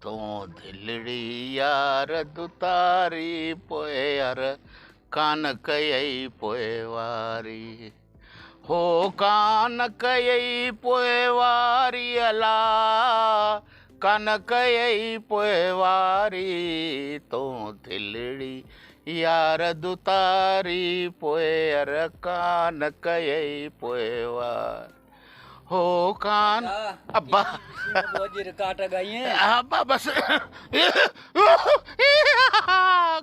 तो दिलड़ी यार दुतारी पोए यार कान कयई पोए वारी हो कान कयई पोए वारी अला कान कयई पोए वारी तो दिलड़ी यार दुतारी पोए यार कान कयई पोए वारी हो कान अब्बा रिकार्ड गाई है अब्बा बस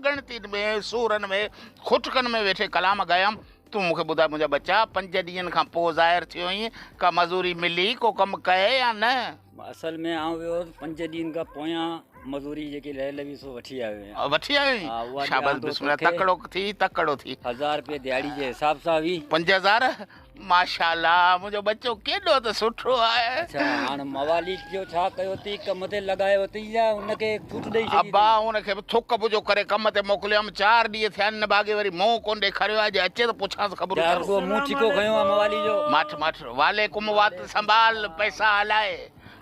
गणती में सूरन में खुटकन में वेठे कलाम गयम तू मूंखे ॿुधाए मुंहिंजा बच्चा 5 ॾींहंनि खां पोइ ज़ाहिर थियो हुई का मज़ूरी मिली को कमु कए या न असल में आउं वियो 5 ॾींहंनि खां पोयां मज़ूरी जेकी लही सो वठी आयो वठी आयो शाबाश बिस्मिल्लाह तकड़ो थी 1000 रुपए दिहाड़ी जे हिसाब सां हुई 5000 माशाल्लाह मुंहिंजो बच्चो केॾो त सुठो आहे अच्छा हाणे मवाली जो छा कयो थी कम ते लॻायो थी या उनखे छूट ॾेई छॾी अब्बा उनखे थुक बुजो करे कम ते मोकिलियमि 4 ॾींहं थिया आहिनि बाग़े वरी मुंहुं कोन ॾेखारियो आहे जे अचे त पुछांसि ख़बर को मुंहुं छिको खयो आहे मवाली जो मठ वालेकुम वात संभाल पैसा हलाए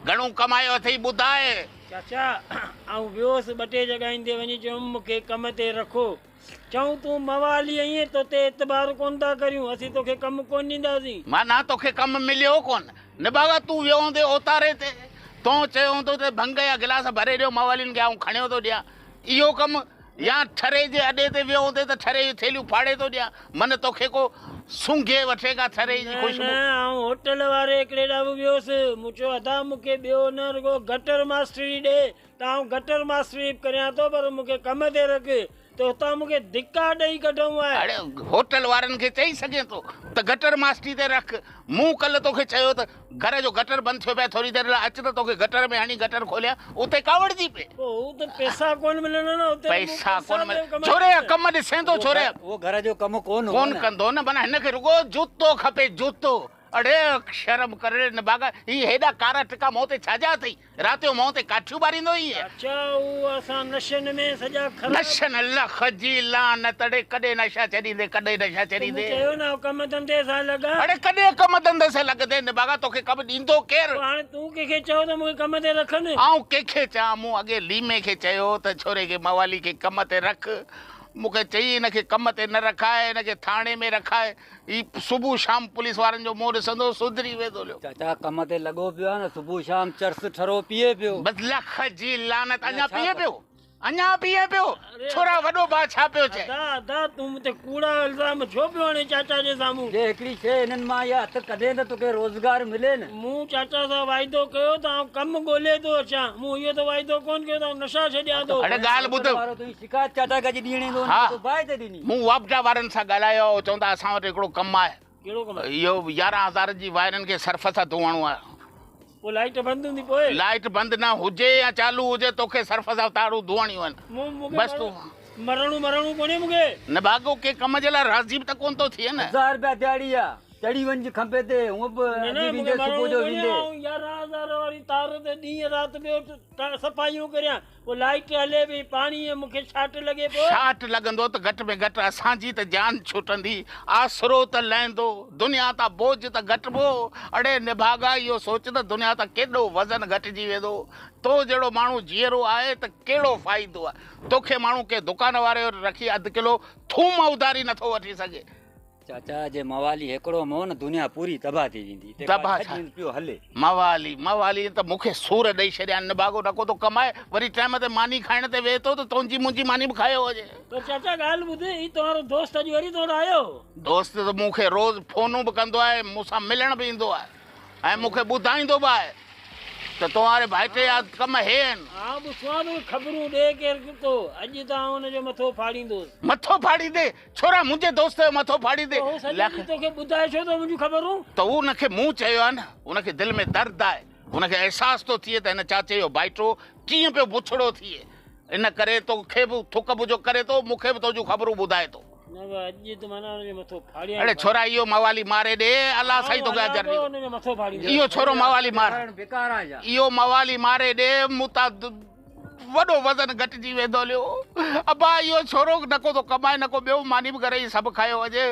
घणो कमायो अथई ॿुधाए चाचा आउं वियोसि 2 टे जॻहियुनि ते वञी चयुमि मूंखे कम ते रखो चऊं तूं मवाली आहीं तोते एतबार कोन था करियूं असीं तोखे कमु कोन ॾींदासीं मां ना तोखे कमु मिलियो कोन निभागा तूं वियो हूंदे ओतारे ते तूं चयो हूंदो त भंग या गिलास भरे ॾियो मवालियुनि खे आउं खणियो थो ॾियां इहो कमु या ठरे जे अॾे ते वियो हूंदे त ठरे जूं थेलियूं फाड़े थो ॾियां मन तोखे को सूंघे वठेगा ठरे जी ख़ुशबू आउं होटल वारे हिकिड़े ॾांहुं वियोसि मूं चयो अदा मूंखे ॿियो न रुॻो गटर मास्टरी ॾे त आउं गटर मास्टरी करियां थो पर मूंखे कम ते रख तो हुतां मूंखे धिका ॾेई कढूं आहे अड़े होटल वारनि खे चई सघे थो त गटर मास्टरी ते रख मूं कल्ह तोखे चयो त घर जो गटर बंदि थियो पिया थोरी देरि लाइ अच त तोखे गटर में हणी गटर खोलिया उते कावड़जी पे पोइ त पैसा कोन मिलंदा न उते पैसा कोन मिलंदा छोरे कम ॾिसे थो छोरे वो घर जो कम कोन कंदो न माना हिनखे रुगो जूतो खपे जूतो अड़े शर्म करे न बागा ही हेॾा कारा टिका मुंहुं ते छाजा अथई राति जो मुंहुं ते काठियूं ॿारींदो ई अच्छा उहो असां नशनि में सॼा नशनि लख जी लान तड़े कॾहिं नशा चढ़ींदे कॾहिं नशा चढ़ींदे चयो न कम धंधे सां लॻा अड़े कॾहिं कम धंधे सां लॻंदे न बागा तोखे कमु ॾींदो केरु हाणे तूं कंहिंखे चओ त मूंखे कम ते रखनि आउं कंहिंखे चवां मूं अॻे लीमे खे चयो त छोरे खे मवाली खे कम ते रख मूंखे चई हिनखे कम ते न रखाए हिनखे थाणे में रखाए ही सुबुह शाम पुलिस वारनि जो मुंहुं ॾिसंदो सुधरी वेंदो चाचा कम ते लॻो पियो आहे न सुबुह शाम चर्स ठरो पीए पियो बस लख जी लानत अञा पीए पियो छोरा वॾो भाउ छा पियो चए दादा तूं मूंते कूड़ा इल्ज़ाम छो पियो आणे चाचा जे साम्हूं जे हिकिड़ी शइ हिननि मां इहा हथ कढे त तोखे रोज़गार मिले न मूं चाचा सां वाइदो कयो त आउं कमु ॻोल्हे थो अचां मूं इहो त वाइदो कोन कयो त नशा छॾियां थो अड़े ॻाल्हि ॿुध तुंहिंजी शिकायत चाचा खे अॼु ॾियणी थो बाहि ते ॾिनी मूं वापडा वारनि सां ॻाल्हायो चवंदा असां वटि हिकिड़ो कमु आहे कहिड़ो कमु इहो 11,000 जी वायरनि खे सर्फ सां धोअणो आहे पोइ लाइट बंदि हूंदी पोइ लाइट बंदि न हुजे या चालू हुजे तोखे सर्फ सां ताड़ू धोअणियूं आहिनि बस तूं मरणू कोन्हे मूंखे न भागो के कम जे लाइ राज़ी बि त कोन थो थिए न 1000 रुपया दिहाड़ी आहे चढ़ी वञ खंभे ते हूअं बि सुबुह जो वेंदे 11,000 वारी तार ते ॾींहं राति ॿियो सफ़ाइयूं करियां पोइ लाइट हले पई पाणी मूंखे छाट लॻे पियो छाट लॻंदो त घटि में घटि असांजी त जान छुटंदी आसरो त लहंदो दुनिया तां बोझ त घटिबो अड़े निभागा इहो सोच त दुनिया तां केॾो वज़न घटिजी वेंदो तो जहिड़ो माण्हू जीअरो आहे त कहिड़ो फ़ाइदो आहे तोखे माण्हू के दुकान वारे रखी 2 किलो थूम उधारी नथो वठी सघे चाचा जे मवाली हिकिड़ो मोह न दुनिया पूरी तबाह थी वेंदी पियो हले मवाली त मूंखे सूर ॾेई छॾिया न भागो नको तो कमाए वरी टाइम ते मानी खाइण ते वेह थो त तुंहिंजी मुंहिंजी मानी बि खायो हुजे तो चाचा ॻाल्हि ॿुध ही तव्हांजो दोस्त अॼु वरी तोड़ आयो दोस्त त मूंखे रोज़ फ़ोनूं बि कंदो आहे मूंसां मिलण बि ईंदो आहे ऐं मूंखे ॿुधाईंदो बि आहे त तुम्हारे भाइटे जा कम हे आहिनि हा ॿुधां थो ख़बरूं ॾे केरु तो अॼु त आउं हुनजो मथो फाड़ींदुसि मथो फाड़ींदे छोरा मुंहिंजे दोस्त जो मथो फाड़ींदे तोखे ॿुधाए छो त मुंहिंजूं ख़बरूं त उनखे मूं चयो आहे न उनखे दिलि में दर्द आहे उनखे अहसास थो थिए त हिन चाचे जो भाइटो कीअं पियो बुछड़ो थिए इन करे तोखे बि थुक बुझो करे थो मूंखे बि तुंहिंजूं ख़बरूं ॿुधाए थो अड़े छोरा इहो मवाली मारे ॾे अलाह साईं तोखे अजर ॾे इहो छोरो मवाली मारे इहो मवाली मारे ॾे मूंतां वॾो वज़न घटिजी वेंदो लियो अबा इहो छोरो नको थो कमाए नको ॿियो मानी बि करे सभु खायो अॼु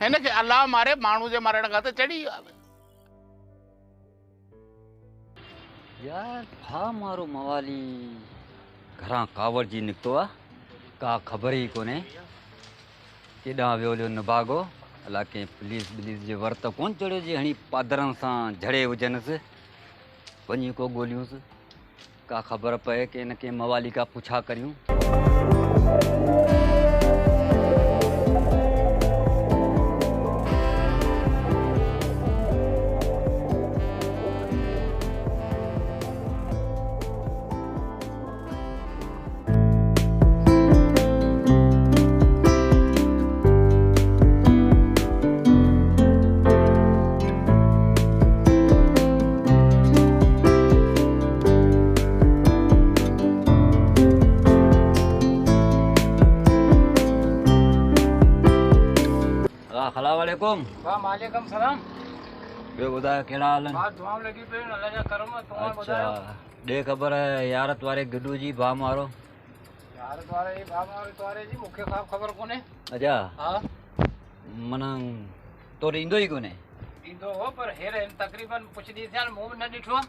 हिनखे अलाह मारे माण्हू जे मरण खां त चढ़ी वियो आहे यार भा मारो मवाली घरां कावड़ जी निकितो आहे का ख़बर ई कोन्हे केॾां वियो हलियो निभागो अलाए कंहिं पुलिस बिलिस जे वर्त कोन चढ़ियो जे हणी पादरनि सां झड़े हुजनिसि वञी को ॻोल्हियूंसि का ख़बर पए की हिन के मवाली का पुछा करियूं। अस्सलामुअलैकुम। वालेकुम सलाम। ॿियो ॿुधायो कहिड़ा हाल आहिनि? दुआऊं लॻी पियूं अल्लाह जा करम। अच्छा ॾे ख़बर यारत वारे गिडू जी भा मारो यारत वारे जी भाउ वारे जी मूंखे ख़बर कोन्हे। अच्छा हा माना तोरे ईंदो ई कोन्हे? ईंदो हो पर हेर तक़रीबन कुझु ॾींहं थिया मूं बि न ॾिठो आहे।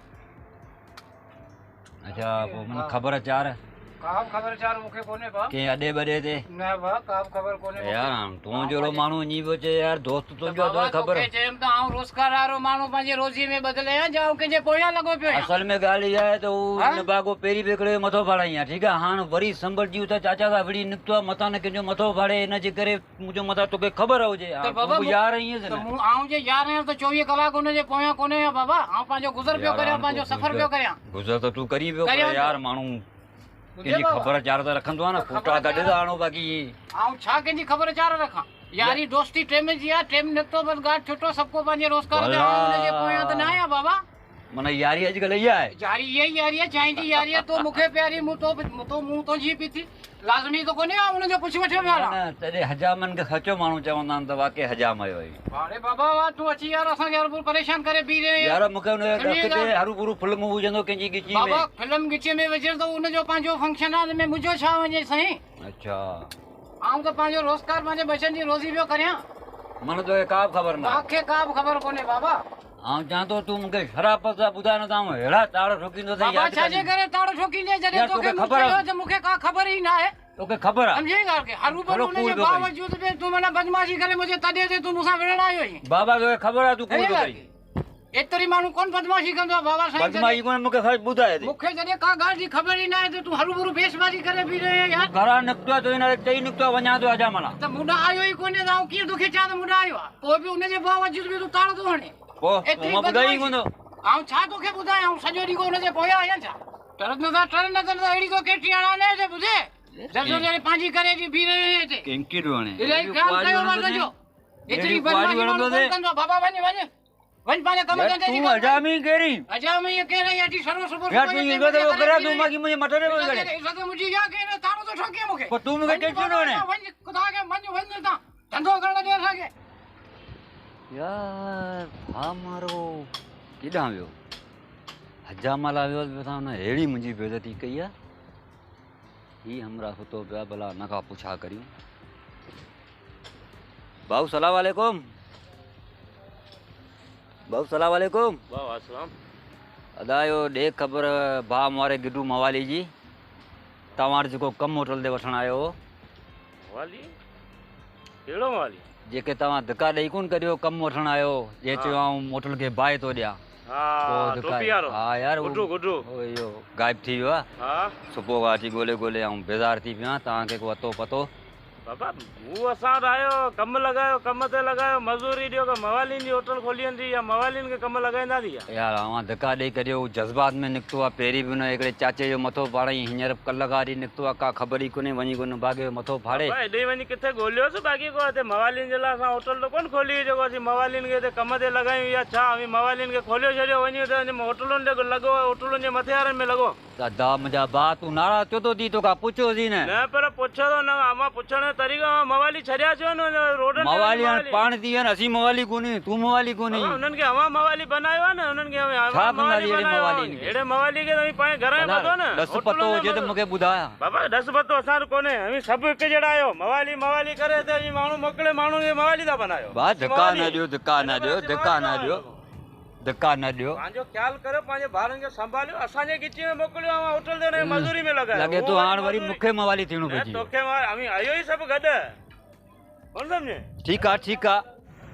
अच्छा पोइ माना ख़बर चार का बि ख़बर चार मूंखे कोन्हे भाउ। कंहिं अॾे बॾे ते न भाउ का बि ख़बर कोन्हे मूंखे। यार तूं जहिड़ो माण्हू वञी पियो चए यार दोस्त तुंहिंजो बाबा तो ख़बर। तोखे चयुमि त आउं रोज़गार वारो माण्हू पंहिंजे रोज़ी में बदिले आहियां जा कंहिंजे पोयां लॻो पियो आहियां। असल में ॻाल्हि इहा आहे त हाँ? हू निभागो पहिरीं पेकड़े मथो फाड़ाई आहे ठीकु आहे। हाणे वरी संभलजी त चाचा खां विड़ी निकितो आहे मथां न कंहिंजो मथो फाड़े हिनजे करे मुंहिंजो मथां तोखे ख़बर हुजे त बाबा तूं यार आहीं त मूं आउं जे यार आहियां त 24 कलाक हुनजे पोयां कोन्हे या बाबा। आउं पंहिंजो गुज़र पियो करियां पंहिंजो सफ़र पियो करियां। गुज़र त तूं करी पियो करियां पर यार माण्हू मुंहिंजे कंहिंजी बाबा ख़बर चार त रखंदो आहे न फोटा गॾु त आणो बाक़ी आउं छा कंहिंजी ख़बर चार रखां। यारी दोस्ती टेम जी आहे टेम निकितो बस गाठ छुटो सबको पंहिंजे रोज़गार ते आउं हुनजे पोयां त न आहियां बाबा। माना यारी अॼुकल्ह इहा आहे। यारी इहा ई यारी आहे चांहि जी यारी आहे। तो मूंखे प्यारी मूं तो जी पी थी लाज़मी तो कोन्हे हुनजो पुछ वठो पियो हलां। न तॾहिं हजामनि खे सचो माण्हू चवंदा आहिनि त वाकई हजाम आयो आहे। अरे बाबा वाह तूं अची यार असांखे हर परेशान करे बीह रहे यार मूंखे हुन ते हरू भरू फिल्म हुजंदो कंहिंजी गिची में। बाबा फिल्म गिचे में विझे तो उनजो पंहिंजो फंक्शन आहे में मुंहिंजो छा वञे साईं। अच्छा आउं त पंहिंजो रोज़गार पंहिंजे बचनि जी रोज़ी पियो करियां। मन तोखे का बि ख़बर न आहे। मूंखे का बि ख़बर कोन्हे बाबा। आउं चवां थो तूं मूंखे शराफ़त सां ॿुधाए न त आउं अहिड़ा ताड़ ठोकींदो अथई बाबा छाजे करे ताड़ो ठोकींदे जॾहिं यार, तोखे तोखे मूं ख़बर आहे? चयो त मूंखे का ख़बर ई न आहे। तोखे ख़बर आहे समझे ॻाल्हि खे हरू भरू हलो, हुनजे कूड़ पियो बावजूद बि तूं माना बदमाशी करे मुंहिंजे तॾहिं ते तूं मूंसां विढ़ण आयो आहीं। बाबा तोखे ख़बर आहे तूं कूड़ सही थो ॻाल्हि कई। एतिरी माण्हू कोन बदमाशी कंदो आहे बाबा साईं। बदमाशी कोन्हे मूंखे सच ॿुधाए थी। मूंखे जॾहिं का ॻाल्हि जी ख़बर ई न आहे त तूं हरू भरू बेसबाजी करे बीह रहे आहीं यार। घरां निकितो आहे तो हिन चई निकितो आहे वञा थो अजा माना त मुंडा आयो ई कोन्हे त आउं कीअं तोखे चवां त मुंडा आयो आहे पोइ बि हुनजे बावजूद बि तूं ताड़ थो हणे। पोइ एतिरी मां ॿुधाई बदमाशी। कोन्ह आउं छा तोखे ॿुधायां आउं सॼो ॾींहुं हुनजे पोयां आहियां छा। टरंद न त अहिड़ी को केटी हणा न हिते ॿुधे जॾहिं पंहिंजी करे जी बीह रहे आहीं हिते। कंकी वणे इलाही ख़्यालु कयो मां तुंहिंजो। एतिरी बदमाशी माण्हू कोन कंदो आहे। बाबा वञ वञ वञ पंहिंजे कम धंधे जी तूं कर। हजामी कहिड़ी अजा में ये कह रही है सर्व सुबह यार तूं इज़त वो करे तूं मां की मुझे मटरे में करे इज़त मुझे या कह रहे तारो तो ठोके मूंखे। पर तूं मूंखे टेंशन न वणे। वञ खुदा के वञ ता धंधो करण दे असांखे। यार भा मारो केॾां वियो हजामाला वियो त हुन अहिड़ी मुंहिंजी बेइज़ती कई आहे। ही हमरा सुतो पिया भला न खां पुछा करियूं। भाऊ सलाम वालेकुम। भाऊ सलाम वालेकुम। अदा यो ॾे ख़बर भा मारे गिडू मवाली जी तव्हां वटि जेको कमु होटल ते वठणु आयो हो मवाली कहिड़ो मवाली? जेके तव्हां धिका ॾेई कोन करियो कमु वठणु आयो जे चयो आऊं होटल खे बाहि थो ॾियां। हा पोइ धिका- टोपी वारो हा यार गुड्डू गुड्डू ओ इहो गायब थी वियो आहे। हा सुबुह खां अची ॻोल्हे ॻोल्हे ऐं बेज़ार थी पियो आहियां। तव्हांखे को अतो पतो? बाबा मूं असां वटि आयो कमु लॻायो कम ते लॻायो मज़दूरी ॾियो की मवालियुनि जी होटल खोली वेंदी या मवालियुनि खे कमु लॻाईंदा थी यार अवां धिका ॾेई करियो जज़्बात में निकितो आहे। पहिरीं बि हुन हिकिड़े चाचे जो मथो फाड़ई हींअर कल्ह खां वरी निकितो आहे का ख़बर ई कोन्हे वञी कोन भाॻियो मथो फाड़े। हेॾे वञी किथे ॻोल्हियोसि बाक़ी को हिते मवालियुनि जे लाइ असां होटल त कोन खोली हुई जेको असीं मवालियुनि खे हिते कम ते लॻायूं या छा मवालियुनि खे खोलियो छॾियो वञी हुते होटलुनि ते लॻो होटलुनि जे मथे वारनि में लॻो। दादा मुंहिंजा भाउ तूं नाराज़ छो थो थी तोखां पुछोसीं न। न पर पुछो त न मां पुछण जो तरीक़ो मवाली छॾिया छो न रोडनि ते मवाली हाणे पाण थी विया न असीं मवाली कोन्हे तूं मवाली कोन्हे। हुननि खे हवा मवाली बनायो आहे न हुननि खे छा कंदा अहिड़े मवाली खे? अहिड़े मवाली खे तव्हीं पंहिंजे घर में ॿधो न ॾस पतो हुजे त मूंखे ॿुधाया। बाबा ॾस पतो असां वटि कोन्हे अभी सभु हिकु जहिड़ा आहियो मवाली मवाली करे त माण्हू मोकिले माण्हू खे मवाली था बनायो। भाउ धिका न ॾियो धिका न ॾियो धिका न ॾियो धक्का न ॾियो। पंहिंजो ख्याल करो, पंहिंजे ॿारनि खे संभालियो। असांजे गिची में मोकिलियो, होटल ते मज़ूरी में लॻायो। लॻे थो हाणे वरी मूंखे मवाली थियणो पइजी वियो। तोखे आयो ई सभु गॾु, कोन सम्झे? ठीकु आहे ठीकु आहे।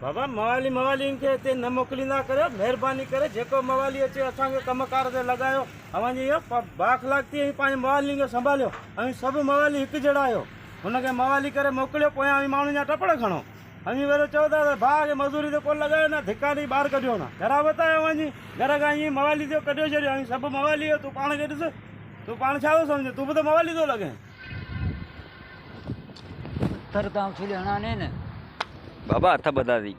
बाबा मवालियुनि खे हिते न मोकिलींदा करियो, महिरबानी करे जेको मवाली अचे असांखे कमकार ते लॻायो। अवांजी इहो बाख़लाक़ती पंहिंजे मवालियुनि खे संभालियो। ऐं सभु मवाली हिकु जहिड़ा आहियो, हुनखे मवाली करे मोकिलियो, पोयां माण्हुनि जा टपड़ खणो। अमी वरी चओ था त भाउ खे मज़ूरी ते कोन लॻायो न, धिका ॾेई ॿाहिरि कढियो न, घरा वतायो वञी, घर खां ईअं मवाली थियो कढियो छॾियो। ऐं सभु मवाली तूं पाण खे ॾिस, तूं पाण छा थो सम्झे, तूं बि त मवाली थो लॻे। पत्थर तव्हां उछले हणाने न बाबा, हथ ॿधादी।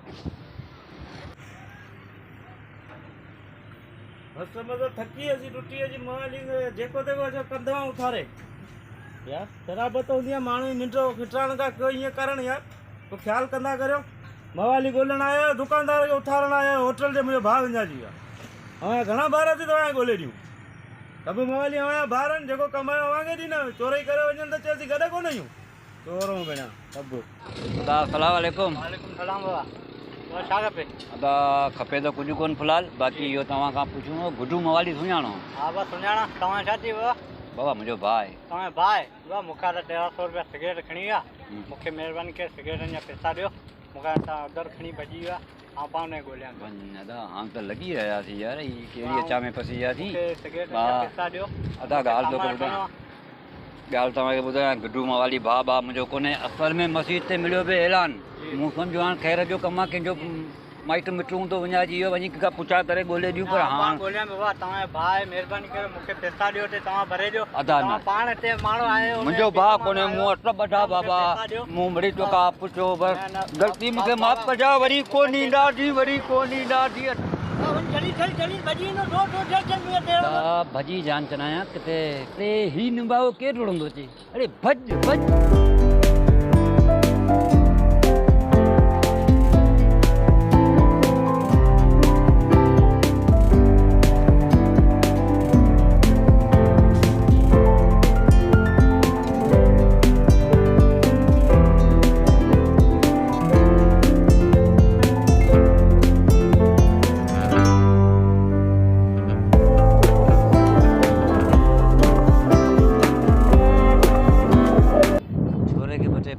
बसि मज़ो थकी अची टुटी अची मवाली जेको तेको अचो कंधा उथारे यार। शराबत हूंदी आहे, माण्हू निंड खिटाइण खां कयो ईअं करणु यार, तो ख़्यालु कंदा करियो। मवाली ॻोल्हण आयो, दुकानदार खे उथारण आयो, होटल ते मुंहिंजो भाउ विञाइजी वियो आहे। घणा ॿार थी तव्हांखे ॻोल्हे ॾियूं? सभु मवाली अवां ॿार आहिनि, जेको कमायो अवांखे ॾींदा, चोरी करे वञनि त चएसि गॾु कोन आहियूं, चोरूं भेण सभु। अस्सलाम वालेकुम। सलाम बाबा, छा खपे? अदा खपे त कुझु कोन फ़िलहाल, बाक़ी इहो तव्हां खां पुछिणो, गुड्डू मवाली सुञाणो? हा बसि सुञाणा। तव्हां छा थी बाबा? बाबा मुंहिंजो भाउ आहे। तव्हांजो भाउ आहे? बाबा मूंखां त 1300 रुपया सिगरेट खणी विया, मूंखे महिरबानी करे सिगरेटनि जा पैसा ॾियो। मूंखां तव्हां अदर खणी भॼी विया, ऐं पाण ॻोल्हियां। दादा हाणे त लॻी रहियासीं यार, हीअ कहिड़ी अचा में फसी वियासीं। सिगरेट जा पैसा ॾियो। अदा ॻाल्हि थो ॿुधायां, ॻाल्हि तव्हांखे ॿुधायां, गुड्डू मवाली भाउ मुंहिंजो कोन्हे। असल में मस्जिद ते मिलियो पियो ऐलान, मूं सम्झो हाणे ख़ैर जो कमु आहे, कंहिंजो माइट मिटूं थो विञाइजी वियो, वञी कंहिंखां पुछा करे ॻोल्हे ॾियूं। पर हाणे ॻोल्हियां बाबा, तव्हांजो भाउ आहे, महिरबानी करे मूंखे पैसा ॾियो, ते तव्हां भरे ॾियो। अदा न, पाण हिते माण्हू आयो, मुंहिंजो भाउ कोन्हे, मूं वटि ॿधा बाबा, मूं वरी तोखां पुछो, बसि ग़लती मूंखे माफ़ कजां, वरी कोन ईंदासीं, वरी कोन ईंदासीं। भॼी जान चनाया किथे ते ही निभाओ केरु रुड़ंदो अचे, अरे भॼ भॼ।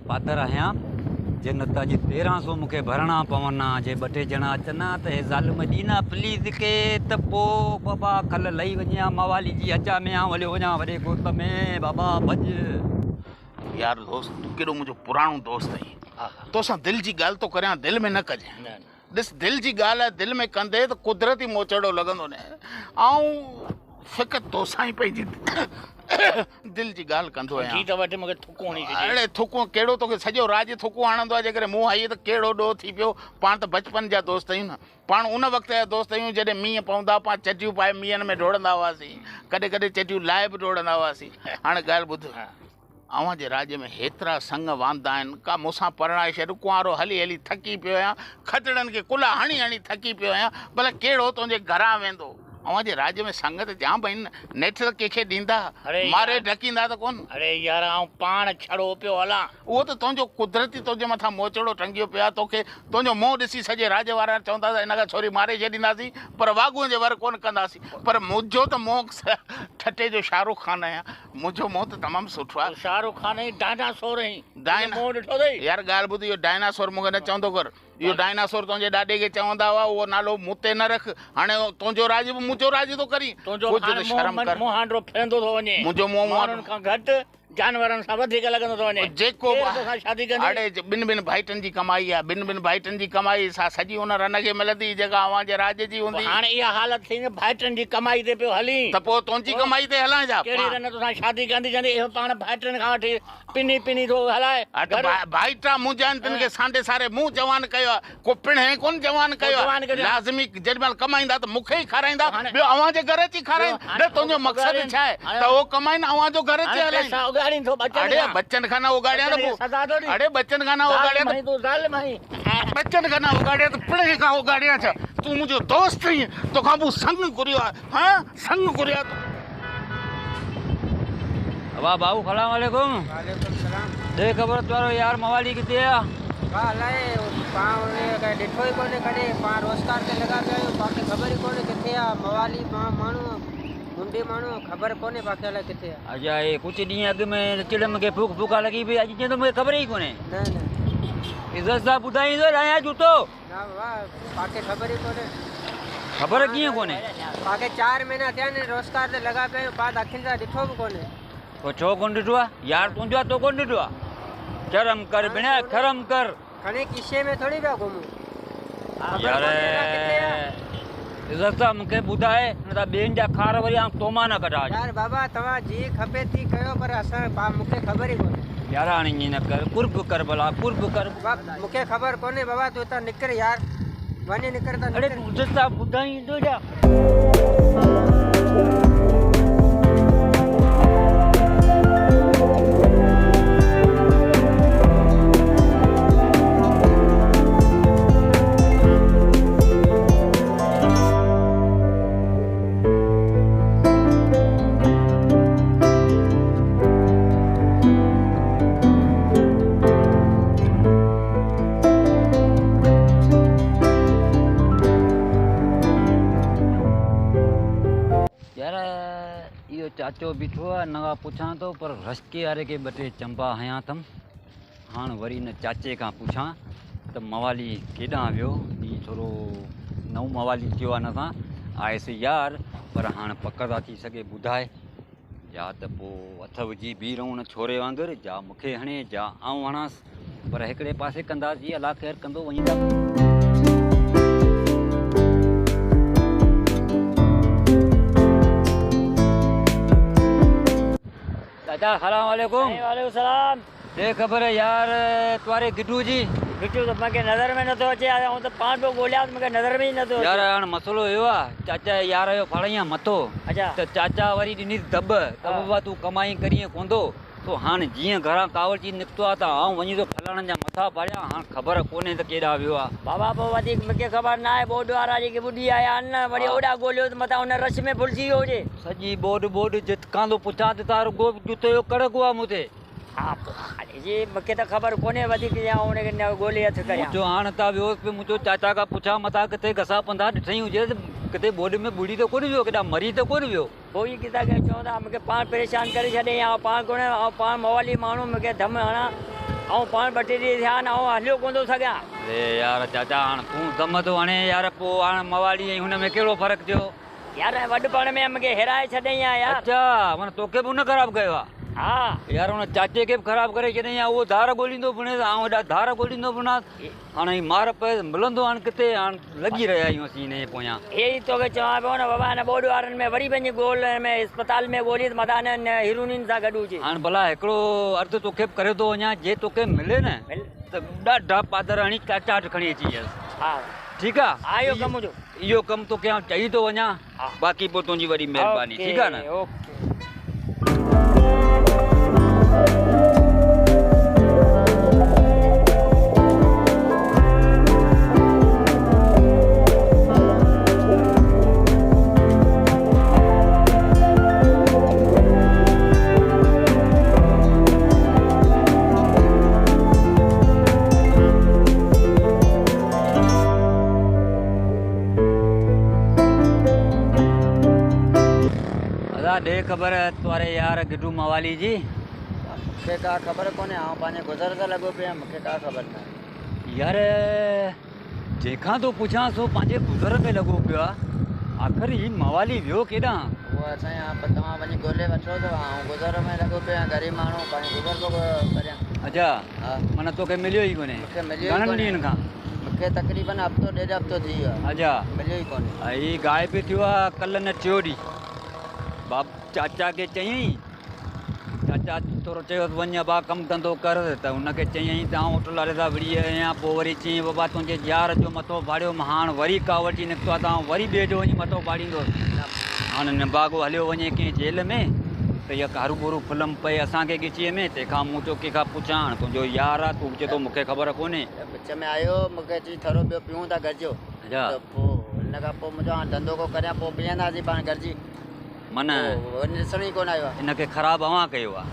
पादर आहियां, जे न त अॼु 1300 मूंखे भरणा पवना, जे 2 ॼणा अचना त हे ज़ालिम ॾीना प्लीज़ के, त पोइ बाबा खल लही वञा मवाली जी अचा में, हलियो वञा वॾे गोत में, बाबा भॼ। यार दोस्त, तूं केॾो मुंहिंजो पुराणो दोस्त आहीं, तोसां दिलि जी ॻाल्हि तो करियां, दिलि में न कजांइ। ॾिस, दिलि जी ॻाल्हि आहे, दिलि में कंदे त कुदरती मोचड़ो लॻंदो न। ऐं फ़िक्र तोसां ई पंहिंजी दिलि जी ॻाल्हि कंदो आहियां। अड़े थुकूं कहिड़ो, तोखे सॼो राज थुकूं हणंदो आहे, जेकॾहिं मूं आई त कहिड़ो ॾोह थी पियो। पाण त बचपन जा दोस्त आहियूं न, पाण उन वक़्त जा दोस्त आहियूं जॾहिं मींहं पवंदा, पाण चटियूं पाए मींहनि में डोड़ंदा हुआसीं, कॾहिं कॾहिं चटियूं लाइ बि डोड़ंदा हुआसीं। हाणे ॻाल्हि ॿुध, अव्हां जे राज्य में हेतिरा संग वांदा आहिनि, का मूंसां परणाए छॾ, कुंवारो हली हली थकी पियो आहियां, खतड़नि खे कुला हणी हणी थकी पियो आहियां, भला कहिड़ो तुंहिंजे घरां वेंदो। अव्हां जे राज्य में संगत जाम आहिनि, नेठ त कंहिंखे ॾींदा, मारे ढकींदा त कोन। अरे यार, आउं पाण छड़ो पियो हलां। उहो त तुंहिंजो कुदरती तुंहिंजे मथां मोचड़ो टंगियो पियो आहे, तोखे तुंहिंजो मुंहुं ॾिसी सॼे राज्य वारा चवंदा त इन खां छोरी मारे छॾींदासीं, पर वागुअ जे वर कोन कंदासीं। पर मुंहिंजो त मुंहुं ठटे जो शाहरुख खान आहियां, मुंहिंजो मुंहुं त तमामु सुठो आहे। शाहरुख खान ई डायनासोर आई, मुंहुं ॾिठो अथई यार? ॻाल्हि ॿुध, इहो डायनासोर मूंखे न चवंदो कर, इहो डायनासोर तुंहिंजे ॾाॾे खे चवंदा हुआ, उहो नालो मूं ते न रख। हाणे तुंहिंजो राज बि मुंहिंजो राज थो करी, मुंहिंजो मुंहुं खां घटि जानवरनि सां वधीक लॻंदो थो वञे। जेको अड़े ॿिनि भाइटनि जी कमाई आहे, ॿिनि भाइटनि जी कमाई सां सॼी उन रन खे मिलंदी जेका अव्हां जे राज जी हूंदी। हाणे इहा हालत थी, भाइटनि जी कमाई ते पियो हली, त पोइ तुंहिंजी कमाई ते हलां छा? कहिड़ी रन तोसां शादी कंदी चवंदी इहो पाण भाइटनि खां वठी पिनी पिनी थो हलाए। भाइटा मुंहिंजा आहिनि, तिन खे सांडे सारे मूं जवान कयो आहे, को पिणे कोन जवान कयो आहे। लाज़मी जेॾी महिल कमाईंदा त मूंखे ई खाराईंदा, ॿियो अव्हां जे घर अची खाराईंदा। तुंहिंजो मक़सदु छा आहे त उहो कमाइनि, अव्हां जो घर अची हलाइनि? अड़े बच्चन खाना उगाड़िया त अड़े बच्चन खाना उगाड़िया बच्चन खाना उगाड़िया त पिणे खां उगाड़िया छा? तूं मुंहिंजो दोस्त आहीं, तोखां पोइ संग घुरियो आहे। हाँ, संग घुरिया वाह बाबू, सलाम वालेकुम। दे ख़बर वारो यार मवाली किथे आहे? वाह लाए पाण ॾिठो ई कोन्हे कॾहिं पाण रोज़गार ते लॻा पिया आहियूं पाण खे ख़बर ई कोन्हे किथे आहे मवाली माण्हू मुंडी माण्हू ख़बर कोन्हे पाण अलाए किथे आहे। अच्छा ये कुछ ॾींहं अॻु में चिड़ मूंखे फूक फूका लॻी पई अॼु चवंदो मूंखे ख़बर ई कोन्हे। न न इज़त सां ॿुधाईंदो आहियां जूतो न वाह पाण खे ख़बर ई कोन्हे। ख़बर कीअं कोन्हे? पाण खे 4 महीना थिया आहिनि रोज़गार ते लॻा पिया आहियूं पाण अखियुनि सां ॾिठो बि कोन्हे। पोइ छो कोन ॾिठो आहे यार तुंहिंजो आहे तो कोन ॾिठो आहे? शर्म कर भेण शर्म कर। खणी किसे में थोड़ी पिया घुमूं यार इज़त सां मूंखे ॿुधाए न त ॿियनि जा खार वरी आउं तोमा न कढा। यार बाबा तव्हां जी खपे थी कयो पर असां मूंखे ख़बर ई कोन्हे। यार हाणे ईअं न कर कुर्ब कर भला कुर्ब कर। मूंखे ख़बर कोन्हे बाबा तूं हितां निकिर यार वञी निकिर त अरे तूं इज़त सां ॿुधाईंदो छा? इहो चाचो बीठो आहे न पुछां थो पर रश्के वारे खे ॿ टे चंबा हयां अथमि। हाणे वरी हिन चाचे खां पुछां त मवाली केॾां वियो। हीउ थोरो नओं मवाली थियो आहे हिन सां आयसि यार पर हाणे पक था थी सघे ॿुधाए या त पोइ हथ विझी बीह रहूं न छोरे वांगुरु जा मूंखे हणे जा आऊं हणांसि पर हिकिड़े पासे कंदासीं अला ख़ैर कंदो वञी था। चाचा सलाम वालेकुम। वालेकुम सलाम। ये ख़बर है यार तुम्हारे गिड्डू जी बिट्टू तो मूंखे नज़र में नथो अचे ऐं त पाण पियो ॻोल्हियां मूंखे नज़र में ई नथो यार अचे। हाणे मसइलो इहो आहे चाचा यार जो फड़ाईं मथो अच्छा त चाचा वरी ॾिनी दॿ त बाबा तूं कमाई करीं कोंदो तो हाणे जीअं घरां कावड़जी निकितो आहे त आउं वञी थो फलाणनि जा मथा फाड़ियां हाणे ख़बर कोन्हे त केॾा वियो आहे। बाबा पोइ वधीक मूंखे ख़बर न आहे बोड वारा जेके ॿुधी आया आहिनि न वरी ओॾा ॻोल्हियो त मथां हुन रश में भुलिजी वियो हुजे। सॼी बोड जितकां थो पुछां त तारो गो जूते जो कड़क आहे मूं ते। हा पोइ जी मूंखे त ख़बर कोन्हे वधीक या हुनखे न ॻोल्हे हथु करियां। जो हाणे तव्हां वियोसि पियो मुंहिंजो चाचा खां पुछां मथां किथे घसा पंधा ॾिठई हुजे त किथे बोड में ॿुड़ी त कोन वियो केॾा मरी त कोन वियो। पोइ ई किथां खे चवंदा मूंखे पाण परेशान करे छॾे ऐं पाण कोन ऐं पाण मवाली माण्हू मूंखे धम हणां ऐं पाण ॿ टे ॾींहं थिया आहिनि ऐं हलियो कोन थो सघां। अरे यार चाचा हाणे तूं दम थो हणे यार पोइ हाणे मवाली ऐं हुन में कहिड़ो फ़र्क़ु थियो यार वॾपण में मूंखे हिराए छॾई आहे यार। अच्छा माना तोखे बि हुन ख़राबु कयो आहे? हा यार हुन चाचे खे बि ख़राबु करे छॾियईं उहो धार ॻोल्हींदो पिणे ऐं हेॾा धार ॻोल्हींदो पिणा हाणे मार पए मिलंदो हाणे किथे हाणे लॻी रहिया आहियूं असीं हिन जे पोयां। हे ई तोखे चवां पियो न बाबा हिन बोड वारनि में वरी पंहिंजी ॻोल्ह में अस्पताल में ॻोल्ही त मथां हिन हीरोइनिन सां गॾु हुजे। हाणे भला हिकिड़ो अर्ध तोखे बि करे थो वञा जे तोखे मिले न त ॾाढा पादर हणी चाट खणी अची वियसि। हा ठीकु आहे इहो कमु जो इहो कमु तोखे आउं चई थो वञा बाक़ी पोइ तुंहिंजी वॾी महिरबानी ठीकु आहे न। ओके ॾे ख़बर तुम्हारे यार गिड्डू मवाली जी? मूंखे का ख़बर कोन्हे आउं पंहिंजे गुज़र त लॻो पियो आहियां मूंखे का ख़बर न आहे। यार जंहिंखां तो पुछां सो पंहिंजे गुज़र में लॻो पियो आहे आख़िर ही मवाली वियो केॾां? उहो असांजा तव्हां वञी ॻोल्हे वठो त आउं गुज़र में लॻो पियो आहियां ग़रीब माण्हू पंहिंजो गुज़र पियो करियां। अच्छा हा माना तोखे मिलियो ई कोन्हे? मूंखे मिलियो ई घणनि कोन्हे। ॾींहंनि खां? मूंखे तक़रीबन हफ़्तो ॾेढ हफ़्तो थी वियो आहे अच्छा मिलियो ई कोन्हे। हीउ गाइब थियो आहे कल्ह न टियों ॾींहुं बाप चाचा खे चयईं चाचा थोरो चयोसि वञ बा कमु धंधो कर त हुनखे चयईं त आउं होटल वारे सां विड़ी आहियां पोइ वरी चयईं बाबा तुंहिंजे यार जो मथो फाड़ियो मां हाणे वरी कावड़जी निकितो आहे त आउं वरी ॿिए जो वञी मथो फाड़ींदुसि। हाणे निभागो हलियो वञे कंहिं जेल में त इहा हरू भरू फिल्म पए असांखे ॻिचीअ में तंहिंखां मूं चयो कंहिंखां पुछां हाणे तुंहिंजो यार आहे तूं चए थो मूंखे ख़बर कोन्हे। विच में आयो मूंखे चई थोरो ॿियो पीऊं था गॾिजो अच्छा त पोइ हिन खां पोइ मुंहिंजो हाणे धंधो को करियां पोइ पीअंदासीं पाण गॾिजी माना वञी ॾिसण ई कोन आयो आहे। हिनखे ख़राबु अवां कयो आहे?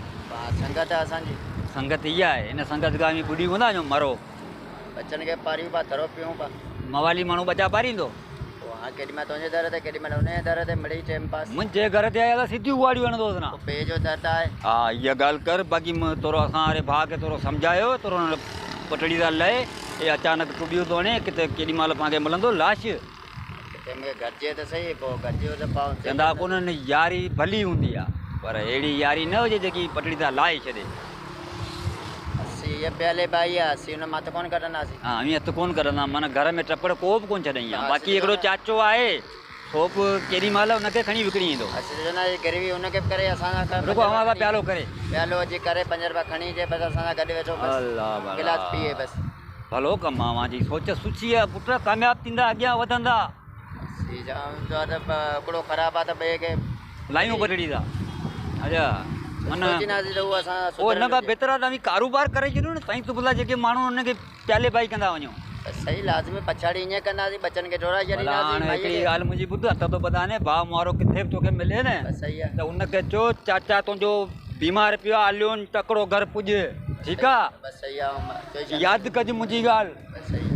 संगत आहे असांजी। संगत इहा आहे हिन संगत गांव में ॿुड़ी कोन था वञो मरो बच्चन के पारी पा थरो पियूं पा मवाली माण्हू बचा पारींदो वहाँ केॾी महिल तुंहिंजे दर ते केॾी महिल उनजे दर ते मिड़ी टाइम पास मुंहिंजे घर ते आयल सिधियूं उहाड़ियूं हणंदोसि न पे जो दर्द आहे हा इहा ॻाल्हि कर बाक़ी थोरो असां वारे भाउ खे थोरो सम्झायो थोरो हुन पटड़ी था लहे हे अचानक टुॿियो थो वञे किथे केॾी महिल पाण खे मिलंदो लाश किथे मूंखे गॾिजे त सही पोइ गॾिजियो त पाऊं चवंदा कोन्हनि यारी भली हूंदी आहे पर अहिड़ी यारी न हुजे जेकी पटड़ी था लाहे छॾे 80 ये पहले भाई आहे 80 हुन मथां कोन कढंदासीं हा ईअं हथु कोन करंदा माना घर में टपड़ को बि कोन छॾईं आहे बाक़ी हिकिड़ो चाचो आहे सो बि केॾी महिल हुनखे खणी विकिणी ईंदो असीं चवंदा गिरवी हुनखे बि करे असां रुको हवा प्यालो करे प्यालो अची करे 5 रुपया खणी अचे बसि असां सां गॾु वेठो बसि अल्लाह गिलास पीए बसि भलो कमु आहे मुंहिंजी सोच सुची आहे पुट कामयाबु थींदा अॻियां वधंदा असीं चऊं था त हिकिड़ो ख़राबु आहे त ॿिए खे लायूं पटड़ी था अच्छा माना सोचींदासीं त उहो असां उहो हिन खां बहितर आहे तव्हां कारोबार करे छॾियो न साईं तुबला जेके माण्हू हुनखे प्याले बाई कंदा वञो सही लाज़मी पछाड़ी ईअं कंदासीं बचनि खे जोड़ा हाणे छॾींदासीं हिकिड़ी ॻाल्हि मुंहिंजी ॿुध हथ थो ॿधाने भाउ मुआरो किथे बि तोखे मिले न सही आहे त उनखे चओ चाचा तुंहिंजो बीमार पियो आहे हलियो तकिड़ो घर पुॼ ठीकु आहे बसि सही आहे यादि कजि मुंहिंजी ॻाल्हि बसि सही आहे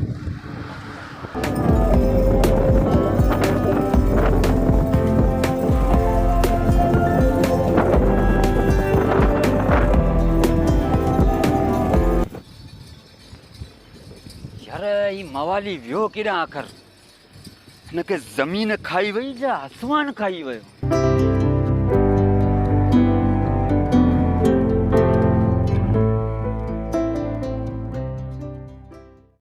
यार ही मवाली वियो केॾां आख़िर हिनखे ज़मीन खाई वई या आसमान खाई वियो